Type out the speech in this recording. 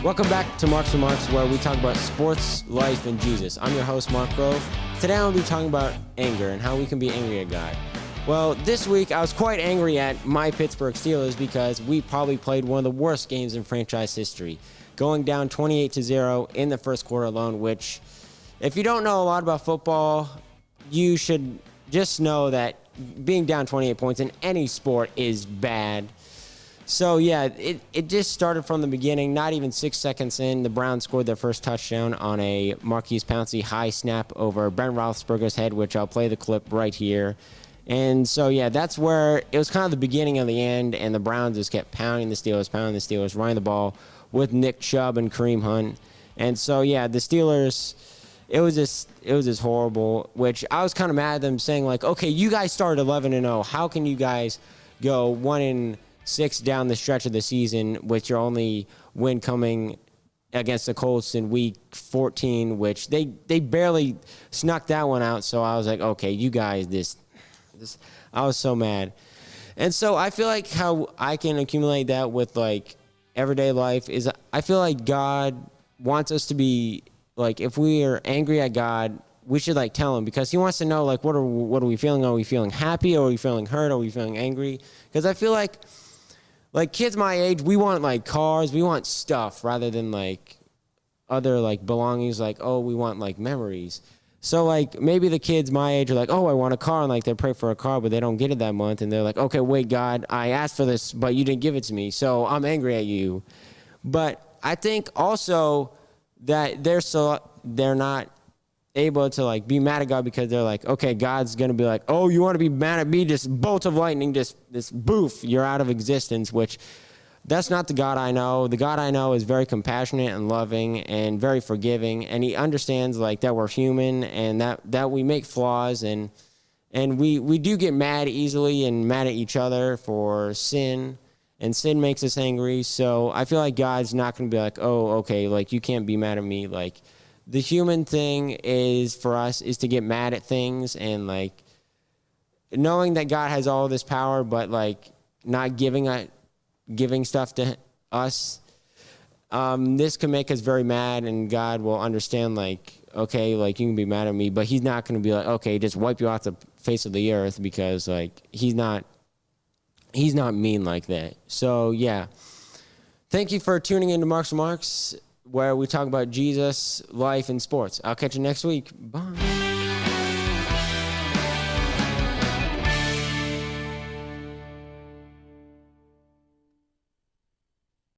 Welcome back to Mark's Remarks, where we talk about sports, life, and Jesus. I'm your host, Mark Grove. Today I'll be talking about anger and how we can be angry at God. Well, this week I was quite angry at my Pittsburgh Steelers because we probably played one of the worst games in franchise history, going down 28-0 in the first quarter alone, which, if you don't know a lot about football, you should just know that being down 28 points in any sport is bad. So, yeah, it just started from the beginning. Not even 6 seconds in, the Browns scored their first touchdown on a Marquise Pouncey high snap over Ben Roethlisberger's head, which I'll play the clip right here. And so, yeah, that's where it was kind of the beginning of the end, and the Browns just kept pounding the Steelers, running the ball with Nick Chubb and Kareem Hunt. And so, yeah, the Steelers, it was just horrible, which I was kind of mad at them, saying, like, okay, you guys started 11-0. How can you guys go 1-6 down the stretch of the season with your only win coming against the Colts in week 14, which they barely snuck that one out. So I was like, okay, you guys, this I was so mad. And so I feel like how I can accumulate that with like everyday life is I feel like God wants us to be like, if we are angry at God, we should like tell him, because he wants to know, like, what are we feeling? Are we feeling happy? Are we feeling hurt? Are we feeling angry? Because I feel like kids my age, we want like cars, we want stuff rather than like other like belongings. Like, oh, we want like memories. So like maybe the kids my age are like, oh, I want a car, and like they pray for a car, but they don't get it that month, and they're like, okay, wait, God, I asked for this, but you didn't give it to me, so I'm angry at you. But I think also that they're not able to like be mad at God, because they're like, okay, God's gonna be like, oh, you want to be mad at me? Just bolt of lightning, just this boof, you're out of existence. Which that's not the God I know. The God I know is very compassionate and loving and very forgiving, and he understands like that we're human and that we make flaws, and we do get mad easily and mad at each other for sin, and sin makes us angry. So I feel like God's not going to be like, oh, okay, like you can't be mad at me. Like, the human thing is for us is to get mad at things, and like knowing that God has all this power, but like not giving stuff to us. This can make us very mad, and God will understand, like, okay, like you can be mad at me, but he's not going to be like, okay, just wipe you off the face of the earth, because like he's not mean like that. So yeah, thank you for tuning into Mark's Remarks, where we talk about Jesus, life, and sports. I'll catch you next week. Bye.